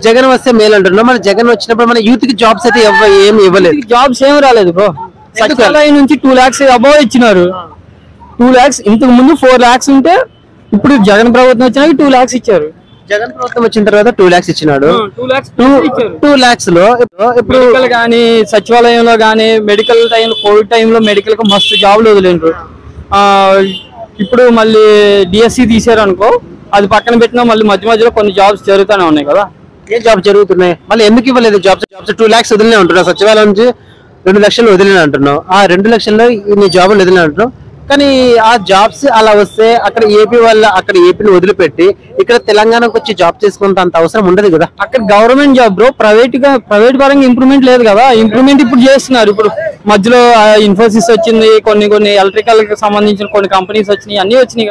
జగన్ వస్తే మేలు అంటున్నాం. మన జగన్ వచ్చినప్పుడు మన యూత్ కి జాబ్స్ అయితే ఏమి ఇవ్వలేదు. జాబ్స్ ఏమి రాలేదు బ్రో. సచివాలయం నుంచి 2 lakhs అబౌవ్ ఇచ్చినారు. 2 lakhs ఇంతకు ముందు 4 lakhs ఉంటే ఇప్పుడు జగన్ ప్రభుత్వం వచ్చినాక 2 lakhs ఇచ్చారు. జగన్ ప్రభుత్వం వచ్చిన తర్వాత 2 lakhs ఇచ్చినాడు. 2 lakhs లో ఇప్పుడు కానీ సచివాలయంలో కానీ మెడికల్ టైం కోవిడ్ టైంలో మెడికల్ కు మస్తు జాబ్లు వదిలేండ్రు. ఇప్పుడు మళ్ళీ డిఎస్సి తీసారు అనుకో, అది పక్కన పెట్టినా మళ్ళీ మధ్య మధ్యలో కొన్ని జాబ్స్ జరుగుతూనే ఉన్నాయి కదా. ఏ జాబ్ జరుగుతున్నాయి మళ్ళీ ఎందుకు ఇవ్వలేదు జాబ్స్? 2 lakhs వదిలినే ఉంటున్నావు. సచివాలయం నుంచి 2 లక్షలు వదిలిన అంటున్నావు. ఆ 2 లక్షల్లో ఇన్ని జాబులు వదిలిన అంటున్నావు. కానీ ఆ జాబ్స్ అలా వస్తే అక్కడ ఏపీ వాళ్ళ అక్కడ ఏపీని వదిలిపెట్టి ఇక్కడ తెలంగాణకు వచ్చి జాబ్ చేసుకున్నంత అంత అవసరం ఉండదు కదా. అక్కడ గవర్నమెంట్ జాబ్ బ్రో, ప్రైవేట్ పరంగా ఇంప్రూవ్మెంట్ లేదు కదా. ఇంప్రూవ్మెంట్ ఇప్పుడు చేస్తున్నారు. ఇప్పుడు మధ్యలో ఇన్ఫోసిస్ వచ్చింది, కొన్ని ఎలక్ట్రికల్ కి సంబంధించిన కొన్ని కంపెనీస్ వచ్చినాయి, అన్ని వచ్చినాయి.